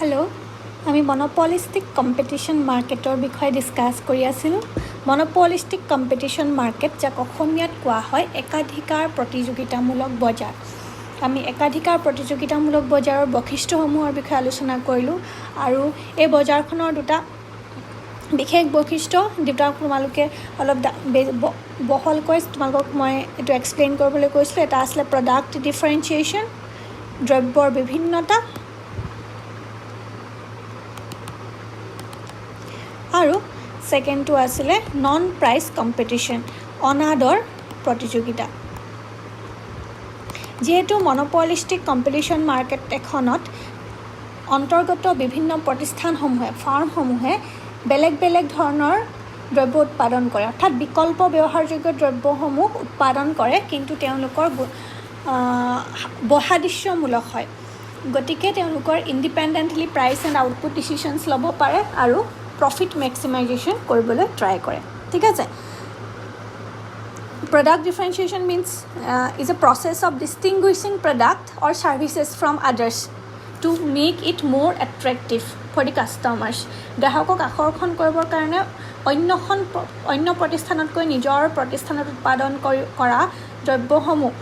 Hello' আমি monopolistic competition মাৰ্কেটৰ বিষয়ে ডিছকাছ কৰি আছিলোঁ। মনোপলিষ্টিক কম্পিটিশ্যন মাৰ্কেট যাক অসমীয়াত কোৱা হয় একাধিকাৰ প্ৰতিযোগিতামূলক বজাৰ। আমি একাধিকাৰ প্ৰতিযোগিতামূলক বজাৰৰ বৈশিষ্ট্যসমূহৰ বিষয়ে আলোচনা কৰিলোঁ আৰু এই বজাৰখনৰ দুটা বিশেষ বৈশিষ্ট্য তোমালোকে অলপ বহলকৈ তোমালোকক মই এইটো এক্সপ্লেইন কৰিবলৈ কৈছিলোঁ। এটা আছিলে প্ৰডাক্ট ডিফাৰেঞ্চিয়েশ্যন, দ্ৰব্যৰ বিভিন্নতা, আৰু ছেকেণ্ডটো আছিলে নন প্ৰাইচ কম্পিটিশ্যন, অনাদৰ প্ৰতিযোগিতা। যিহেতু মনোপলিষ্টিক কম্পিটিশ্যন মাৰ্কেট এখনত অন্তৰ্গত বিভিন্ন প্ৰতিষ্ঠানসমূহে ফাৰ্মসমূহে বেলেগ বেলেগ ধৰণৰ দ্ৰব্য উৎপাদন কৰে, অৰ্থাৎ বিকল্প ব্যৱহাৰযোগ্য দ্ৰব্যসমূহ উৎপাদন কৰে, কিন্তু তেওঁলোকৰ বৈসাদৃশ্যমূলক হয়। গতিকে তেওঁলোকৰ ইণ্ডিপেণ্ডেণ্টলি প্ৰাইচ এণ্ড আউটপুট ডিচিশ্যনছ ল'ব পাৰে আৰু প্ৰফিট মেক্সিমাইজেশ্যন কৰিবলৈ ট্ৰাই কৰে। ঠিক আছে। Product differentiation means is a process of distinguishing product or services from others to make it more attractive for the customers. গ্ৰাহকক আকৰ্ষণ কৰিবৰ কাৰণে অন্য প্ৰতিষ্ঠানতকৈ নিজৰ প্ৰতিষ্ঠানত উৎপাদন কৰা দ্ৰব্যসমূহ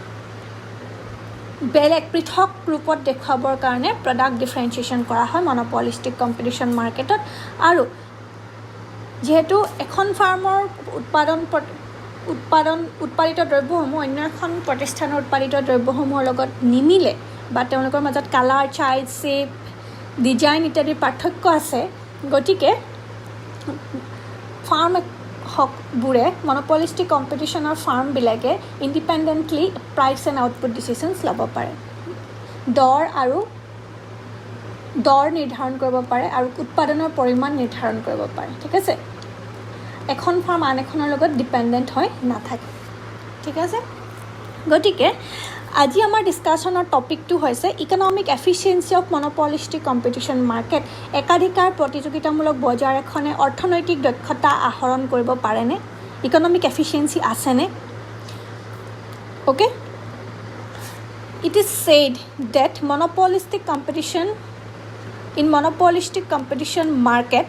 বেলেগ পৃথক ৰূপত দেখুৱাবৰ কাৰণে প্ৰডাক্ট ডিফাৰেঞ্চিয়েশ্যন কৰা হয় মনোপলিষ্টিক কম্পিটিশ্যন মাৰ্কেটত। আৰু যিহেতু এখন ফাৰ্মৰ উৎপাদিত দ্ৰব্যসমূহ অন্য এখন প্ৰতিষ্ঠানৰ উৎপাদিত দ্ৰব্যসমূহৰ লগত নিমিলে বা তেওঁলোকৰ মাজত কালাৰ, চাইজ, শ্বেপ, ডিজাইন ইত্যাদিৰ পাৰ্থক্য আছে, গতিকে ফাৰ্মবোৰে monopolistic কম্পিটিশ্যনৰ ফাৰ্মবিলাকে independently price and output ডিচিশ্যনছ ল'ব পাৰে, দৰ নিৰ্ধাৰণ কৰিব পাৰে আৰু উৎপাদনৰ পৰিমাণ নিৰ্ধাৰণ কৰিব পাৰে। ঠিক আছে। এখন ফাৰ্ম আন এখনৰ লগত ডিপেণ্ডেণ্ট হৈ নাথাকে। ঠিক আছে। গতিকে আজি আমাৰ ডিছকাশ্যনৰ টপিকটো হৈছে economic efficiency of monopolistic competition market. একাধিকাৰ প্ৰতিযোগিতামূলক বজাৰ এখনে অৰ্থনৈতিক দক্ষতা আহৰণ কৰিব পাৰেনে? ইকনমিক এফিচিয়েঞ্চি আছেনে? Okay. It is said that in monopolistic competition market,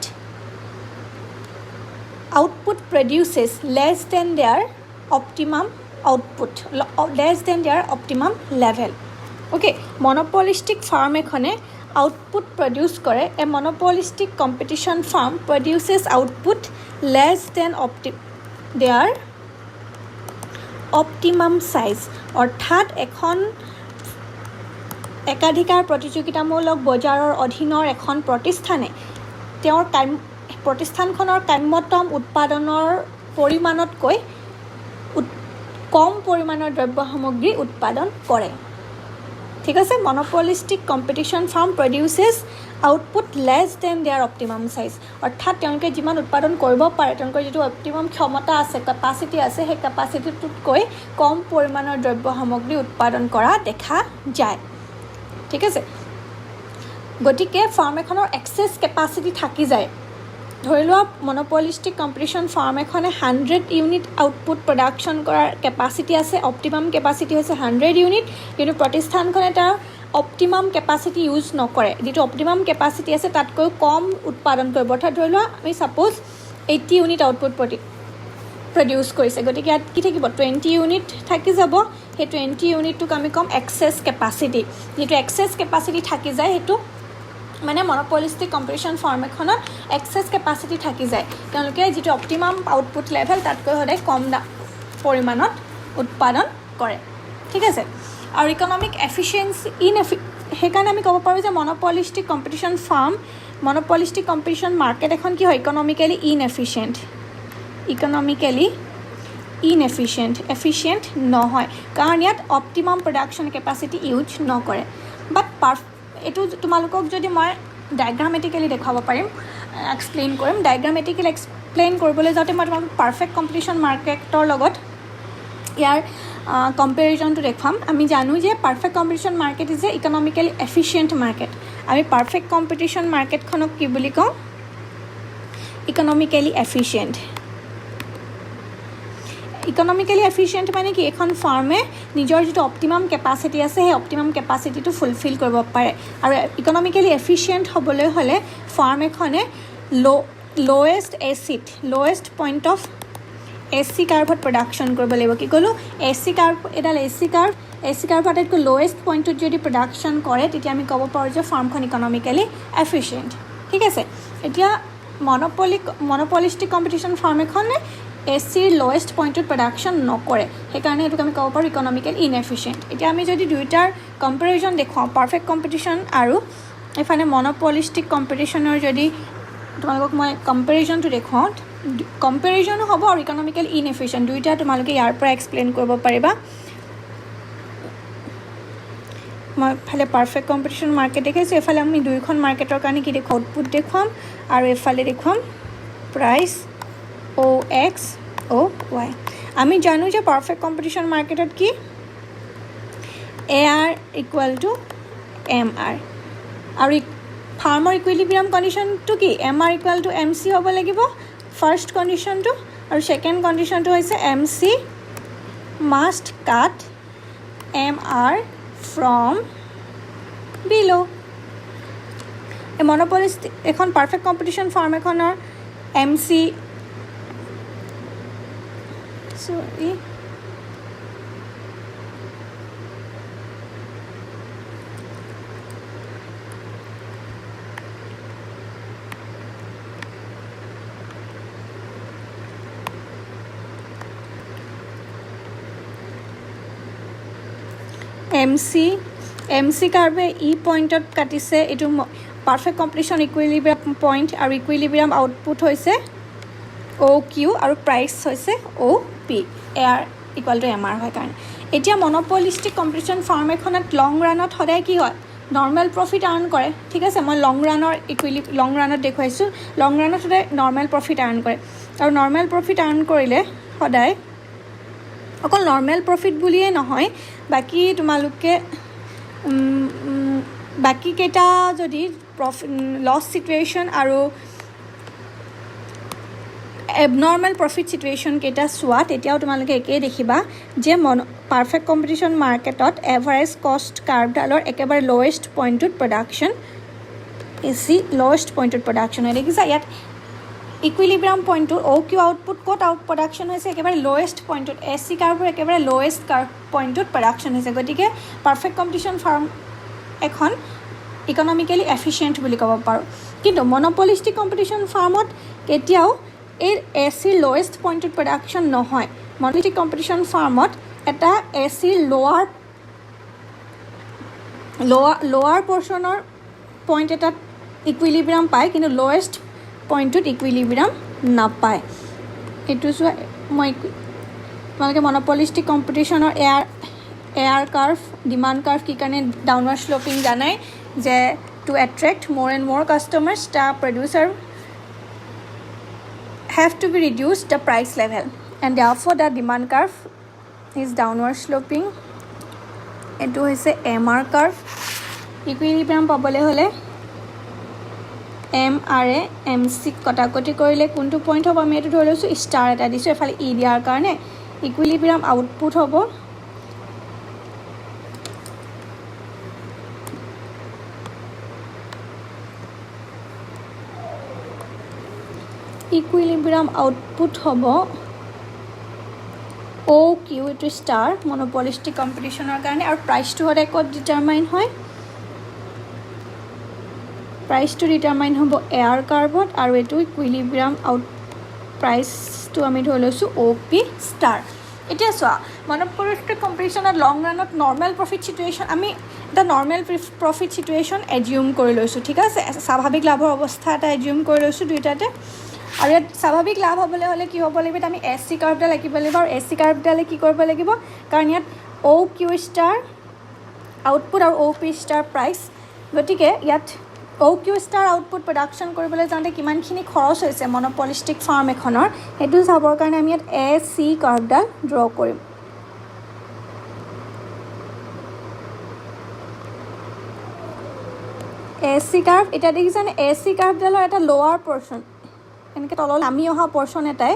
output produces less than their optimum level. Okay, monopolistic farm ekhone output produce kore, a monopolistic competition farm produces output less than their optimum size. অৰ্থাৎ এখন একাধিকাৰ প্ৰতিযোগিতামূলক বজাৰৰ অধীনৰ এখন প্ৰতিষ্ঠানে তেওঁৰ প্ৰতিষ্ঠানখনৰ কাম্যতম উৎপাদনৰ পৰিমাণতকৈ কম পৰিমাণৰ দ্ৰব্য সামগ্ৰী উৎপাদন কৰে। ঠিক আছে। Monopolistic competition firm produces output less than their optimum size. অৰ্থাৎ তেওঁলোকে যিমান উৎপাদন কৰিব পাৰে, তেওঁলোকৰ যিটো অপটিমাম ক্ষমতা আছে, কেপাচিটি আছে, সেই কেপাচিটিটোতকৈ কম পৰিমাণৰ দ্ৰব্য সামগ্ৰী উৎপাদন কৰা দেখা যায়। ঠিক আছে। গতিকে ফাৰ্ম এখনৰ এক্সেছ কেপাচিটি থাকি যায়। ধৰি লোৱা মনোপলিষ্টিক কম্পিটিশ্যন ফাৰ্ম এখনে 100 ইউনিট আউটপুট প্ৰডাকশ্যন কৰাৰ কেপাচিটি আছে, অপটিমাম কেপাচিটি হৈছে 100 ইউনিট, কিন্তু প্ৰতিষ্ঠানখনে তাৰ অপটিমাম কেপাচিটি ইউজ নকৰে। যিটো অপটিমাম কেপাচিটি আছে তাতকৈ কম উৎপাদন কৰিব। অৰ্থাৎ ধৰি লোৱা আমি ছাপ'জ 80 ইউনিট আউটপুট প্ৰডিউচ কৰিছে, গতিকে ইয়াত কি থাকিব? 20 ইউনিট থাকি যাব। সেই 20 ইউনিটটোক আমি ক'ম এক্সেছ কেপাচিটি। যিটো এক্সেছ কেপাচিটি থাকি যায় সেইটো মানে মনোপলিষ্টিক কম্পিটিশ্যন ফাৰ্ম এখনত এক্সেছ কেপাচিটি থাকি যায়। তেওঁলোকে যিটো অপটিমাম আউটপুট লেভেল তাতকৈ সদায় কম পৰিমাণত উৎপাদন কৰে। ঠিক আছে। আৰু ইকনমিক এফিচিয়েঞ্চি সেইকাৰণে আমি ক'ব পাৰোঁ যে মনোপলিষ্টিক কম্পিটিশ্যন মাৰ্কেট এখন কি হয়? এফিচিয়েণ্ট নহয়, কাৰণ ইয়াত অপটিমাম প্ৰডাকশ্যন কেপাচিটি ইউজ নকৰে। বাট এইটো তোমালোকক যদি মই ডায়েগ্ৰামেটিকেলি দেখুৱাব পাৰিম, এক্সপ্লেইন কৰিম। ডায়েগ্ৰামেটিকেলি এক্সপ্লেইন কৰিবলৈ যাওঁতে মই তোমালোকক পাৰফেক্ট কম্পিটিশ্যন মাৰ্কেটৰ লগত ইয়াৰ কম্পেৰিজনটো দেখুৱাম। আমি জানো যে perfect competition market is a economically efficient market. আমি পাৰফেক্ট কম্পিটিশ্যন মাৰ্কেটখনক কি বুলি কওঁ? Economically efficient. ইকনমিকেলি এফিচিয়েণ্ট মানে কি এখন ফাৰ্মে নিজৰ যিটো অপটিমাম কেপাচিটি আছে সেই অপটিমাম কেপাচিটিটো ফুলফিল কৰিব পাৰে আৰু ইকনমিকেলি এফিচিয়েণ্ট হ'বলৈ হ'লে ফাৰ্ম এখনে লোৱেষ্ট পইণ্ট অফ এচি কাৰ্ভত প্ৰডাকশ্যন কৰিব লাগিব কি ক'লোঁ এচি কাৰ্ভ আটাইতকৈ লোৱেষ্ট পইণ্টত যদি প্ৰডাকশ্যন কৰে তেতিয়া আমি ক'ব পাৰোঁ যে ফাৰ্মখন ইকনমিকেলি এফিচিয়েণ্ট ঠিক আছে এতিয়া মন'পলিষ্টিক কম্পিটিশ্যন ফাৰ্ম এখনে এচিৰ লোৱেষ্ট পইণ্টত প্ৰডাকশ্যন নকৰে সেইকাৰণে এইটোক আমি ক'ব পাৰোঁ ইকনমিকেল ইনএফিচিয়েণ্ট এতিয়া আমি যদি দুয়োটাৰ কম্পেৰিজন দেখুৱাওঁ পাৰফেক্ট কম্পিটিশ্যন আৰু এইফালে মন'পলিষ্টিক কম্পিটিশ্যনৰ যদি তোমালোকক মই কম্পেৰিজনটো দেখুৱাওঁ কম্পেৰিজনো হ'ব আৰু ইকনমিকেল ইনএফিচিয়েণ্ট দুয়োটা তোমালোকে ইয়াৰ পৰা এক্সপ্লেইন কৰিব পাৰিবা মই এফালে পাৰফেক্ট কম্পিটিশ্যন মাৰ্কেট দেখাইছোঁ এফালে আমি দুয়োখন মাৰ্কেটৰ কাৰণে কি দেখুৱাম আউটপুট দেখুৱাম আৰু এফালে দেখুৱাম প্ৰাইচ OX OY আমি জানো যে পাৰফেক্ট কম্পিটিশ্যন মাৰ্কেটত কি AR = MR আৰু ফাৰ্মৰ ইকুইলিব্ৰিয়াম কণ্ডিশ্যনটো কি MR = MC হ'ব লাগিব ফাৰ্ষ্ট কণ্ডিশ্যনটো আৰু ছেকেণ্ড কণ্ডিশ্যনটো হৈছে MC must cut MR from below a monopolist এখন পাৰফেক্ট কম্পিটিশ্যন ফাৰ্ম এখনৰ MC sorry MC কাৰ্ভে পইণ্টত কাটিছে এইটো পাৰফেক্ট কম্পিটিশ্যন ইকুইলিব্ৰিয়াম পইণ্ট আৰু ইকুইলিব্ৰিয়াম আউটপুট হৈছে OQ আৰু প্ৰাইচ হৈছে OP AR = MR হয় কাৰণে এতিয়া মন'পলিষ্টিক কম্পিটিশ্যন ফাৰ্ম এখনত লং ৰানত সদায় কি হয় নৰ্মেল প্ৰফিট আৰ্ণ কৰে ঠিক আছে মই লং ৰানত দেখুৱাইছোঁ লং ৰানত সদায় নৰ্মেল প্ৰফিট আৰ্ণ কৰে আৰু নৰ্মেল প্ৰফিট আৰ্ণ কৰিলে সদায় অকল নৰ্মেল প্ৰফিট বুলিয়ে নহয় বাকী তোমালোকে বাকীকেইটা যদি লছ চিটুৱেশ্যন আৰু এবনৰ্মেল প্ৰফিট চিটুৱেশ্যন কেইটা চোৱা তেতিয়াও তোমালোকে একেই দেখিবা যে পাৰফেক্ট কম্পিটিশ্যন মাৰ্কেটত এভাৰেজ কষ্ট কাৰ্ভডালৰ একেবাৰে লোৱেষ্ট পইণ্টত প্ৰডাকশ্যন লোৱেষ্ট পইণ্টত প্ৰডাকশ্যন হয় দেখিছা ইয়াত ইকুইলিব্ৰিয়াম পইণ্টটো OQ আউটপুট ক'ত প্ৰডাকশ্যন হৈছে একেবাৰে লোৱেষ্ট পইণ্টত SC কাৰ্ভৰ একেবাৰে লোৱেষ্ট পইণ্টত প্ৰডাকশ্যন হৈছে গতিকে পাৰফেক্ট কম্পিটিশ্যন ফাৰ্ম এখন ইকনমিকেলি এফিচিয়েণ্ট বুলি ক'ব পাৰোঁ কিন্তু মন'পলিষ্টিক কম্পিটিশ্যন ফাৰ্মত কেতিয়াও এই এচিৰ লোৱেষ্ট পইণ্টত প্ৰডাকশ্যন নহয় মন'পলিষ্টিক কম্পিটিশ্যন ফাৰ্মত এটা এচিৰ লোৱাৰ পৰ্চনৰ পইণ্ট এটাত ইকুইলিব্ৰিয়াম পায় কিন্তু লোৱেষ্ট পইণ্টটোত ইকুইলিব্ৰিয়াম নাপায় এইটো চোৱা মই তোমালোকে মন'পলিষ্টিক কম্পিটিশ্যনৰ এয়াৰ কাৰ্ভ ডিমাণ্ড কাৰ্ভ কি কাৰণে ডাউনৱাৰ্ড শ্লোপিং জানাই যে to attract more and more customers the producer have to be reduced the price level and therefore the demand curve is downward sloping এইটো হৈছে MR কাৰ্ভ ইকুইলিব্ৰিয়াম পাবলৈ হ'লে MR MC কটাকটি কৰিলে কোনটো পইণ্ট হ'ব আমি এইটো ধৰি লৈছোঁ ষ্টাৰ এটা দিছোঁ এফালে দিয়াৰ কাৰণে ইকুইলিব্ৰিয়াম আউটপুট হ'ব ইকুইলিব্ৰিয়াম আউটপুট হ'ব OQ এইটো ষ্টাৰ মন'পলিষ্টিক কম্পিটিশ্যনৰ কাৰণে আৰু প্ৰাইচটো সদায় ক'ত ডিটাৰমাইন হয় প্ৰাইচটো ডিটাৰমাইন হ'ব এয়াৰ কাৰ্ভত আৰু এইটো ইকুইলিব্ৰিয়াম প্ৰাইচটো আমি ধৰি লৈছোঁ OP ষ্টাৰ এতিয়া চোৱা মন'পলিষ্টিক কম্পিটিশ্যনত লং ৰানত নৰ্মেল প্ৰফিট চিটুৱেশ্যন আমি এটা নৰ্মেল প্ৰফিট চিটুৱেশ্যন এজিউম কৰি লৈছোঁ ঠিক আছে স্বাভাৱিক লাভৰ অৱস্থা এটা এজিউম কৰি লৈছোঁ দুয়োটাতে আৰু ইয়াত স্বাভাৱিক লাভ হ'বলৈ হ'লে কি হ'ব লাগিব আমি SC কাৰ্ভডাল আঁকিব লাগিব আৰু SC কাৰ্ভডালে কি কৰিব লাগিব কাৰণ ইয়াত OQ ষ্টাৰ আউটপুট আৰু OP ষ্টাৰ প্ৰাইচ গতিকে ইয়াত OQ ষ্টাৰ আউটপুট প্ৰডাকশ্যন কৰিবলৈ যাওঁতে কিমানখিনি খৰচ হৈছে মন'পলিষ্টিক ফাৰ্ম এখনৰ সেইটো চাবৰ কাৰণে আমি ইয়াত SC কাৰ্ভডাল ড্ৰ কৰিম SC কাৰ্ভ এতিয়া দেখিছানে SC কাৰ্ভডালৰ এটা লোৱাৰ পৰ্চন এনেকৈ তললৈ নামি অহা পৰ্চন এটাই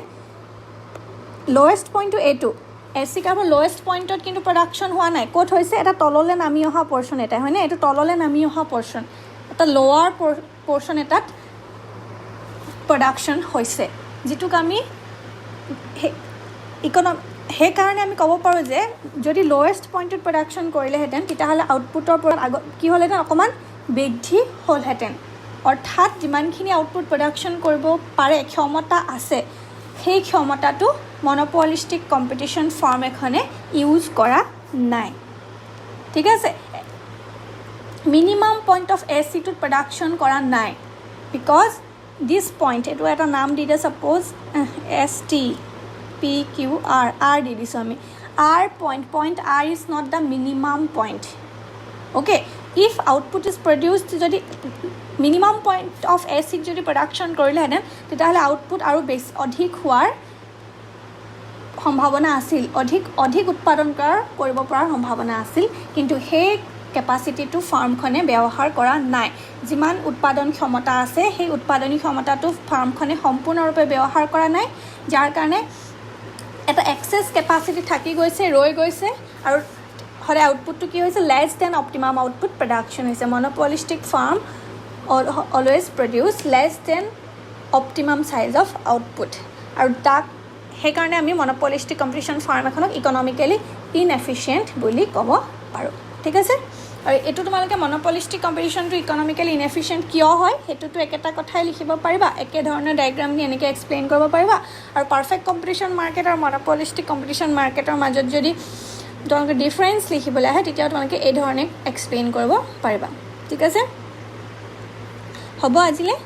লোৱেষ্ট পইণ্টটো এইটো এছ চি কাৰ্ভৰ লোৱেষ্ট পইণ্টত কিন্তু প্ৰডাকশ্যন হোৱা নাই ক'ত হৈছে এটা তললৈ নামি অহা পৰ্শ্যন এটা হয়নে এইটো তললৈ নামি অহা পৰ্শ্যন এটা লোৱাৰ পৰ্শ্যন এটাত প্ৰডাকশ্যন হৈছে যিটোক আমি সেইকাৰণে আমি ক'ব পাৰোঁ যে যদি লোৱেষ্ট পইণ্টত প্ৰডাকশ্যন কৰিলেহেঁতেন তেতিয়াহ'লে আউটপুটৰ পৰা আগত কি হ'লহেঁতেন অকণমান বৃদ্ধি হ'লহেঁতেন অৰ্থাৎ যিমানখিনি আউটপুট প্ৰডাকশ্যন কৰিব পাৰে ক্ষমতা আছে সেই ক্ষমতাটো মনোপলিষ্টিক কম্পিটিশ্যন ফাৰ্ম এখনে ইউজ কৰা নাই ঠিক আছে মিনিমাম পইণ্ট অফ এছ চিটোত প্ৰডাকশ্যন কৰা নাই বিকজ দিছ পইণ্ট এইটো এটা নাম দি দিয়ে suppose S T P Q R দি দিছোঁ আমি R point R is not the minimum point okay if output is produced যদি মিনিমাম পইণ্ট অফ এছ চিক যদি প্ৰডাকশ্যন কৰিলেহেঁতেন তেতিয়াহ'লে আউটপুট আৰু বেছি অধিক হোৱাৰ সম্ভাৱনা আছিল অধিক উৎপাদন কৰিব পৰাৰ সম্ভাৱনা আছিল কিন্তু সেই কেপাচিটিটো ফাৰ্মখনে ব্যৱহাৰ কৰা নাই যিমান উৎপাদন ক্ষমতা আছে সেই উৎপাদনী ক্ষমতাটো ফাৰ্মখনে সম্পূৰ্ণৰূপে ব্যৱহাৰ কৰা নাই যাৰ কাৰণে এটা এক্সেছ কেপাচিটি থাকি গৈছে ৰৈ গৈছে আৰু সদায় আউটপুটটো কি হৈছে less than optimum output production হৈছে monopolistic firm always produce less than optimum size of output আৰু তাক সেইকাৰণে আমি মনোপলিষ্টিক কম্পিটিশ্যন ফাৰ্ম এখনক ইকনমিকেলি ইনএফিচিয়েণ্ট বুলি ক'ব পাৰোঁ ঠিক আছে আৰু এইটো তোমালোকে মনোপলিষ্টিক কম্পিটিশ্যনটো ইকনমিকেলি ইনএফিচিয়েণ্ট কিয় হয় সেইটোতো একেটা কথাই লিখিব পাৰিবা একেধৰণৰ ডায়েগ্ৰাম দি এনেকৈ এক্সপ্লেইন কৰিব পাৰিবা আৰু পাৰফেক্ট কম্পিটিশ্যন মাৰ্কেট আৰু মনোপলিষ্টিক কম্পিটিশ্যন মাৰ্কেটৰ মাজত যদি তোমালোকে ডিফাৰেঞ্চ লিখিবলৈ আহে তেতিয়াও তোমালোকে এই ধৰণে এক্সপ্লেইন কৰিব পাৰিবা ঠিক আছে হ'ব আজিলৈ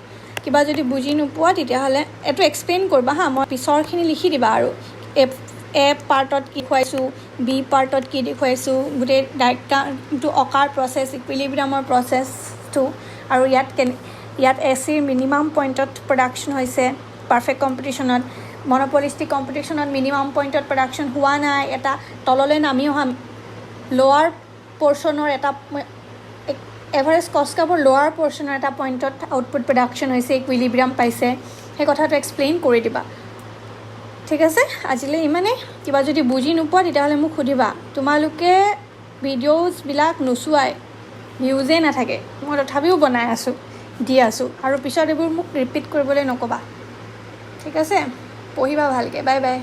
কিবা যদি বুজি নোপোৱা তেতিয়াহ'লে এইটো এক্সপ্লেইন কৰিবা হা মই পিছৰখিনি লিখি দিবা আৰু এ পাৰ্টত কি দেখুৱাইছোঁ বি পাৰ্টত কি দেখুৱাইছোঁ গোটেই ডাইৰেক্টটো অকাৰ প্ৰচেছ ইকুইলিব্ৰিয়ামৰ প্ৰচেছটো আৰু ইয়াত এ চিৰ মিনিমাম পইণ্টত প্ৰডাকশ্যন হৈছে পাৰফেক্ট কম্পিটিশ্যনত মনোপলিষ্টিক কম্পিটিশ্যনত মিনিমাম পইণ্টত প্ৰডাকশ্যন হোৱা নাই এটা তললৈ নামি অহা লোৱাৰ পৰ্শ্যনৰ এটা এভাৰেজ কষ্ট কাৰ্ভৰ লোৱাৰ পৰ্শ্যনৰ এটা পইণ্টত আউটপুট প্ৰডাকশ্যন হৈছে ইকুইলিব্ৰিয়াম পাইছে সেই কথাটো এক্সপ্লেইন কৰি দিবা ঠিক আছে আজিলৈ ইমানেই কিবা যদি বুজি নোপোৱা তেতিয়াহ'লে মোক সুধিবা তোমালোকে ভিডিঅ'জবিলাক নোচোৱাই ভিউজেই নাথাকে মই তথাপিও বনাই আছোঁ দি আছোঁ আৰু পিছত এইবোৰ মোক ৰিপিট কৰিবলৈ নক'বা ঠিক আছে পঢ়িবা ভালকৈ বাই বাই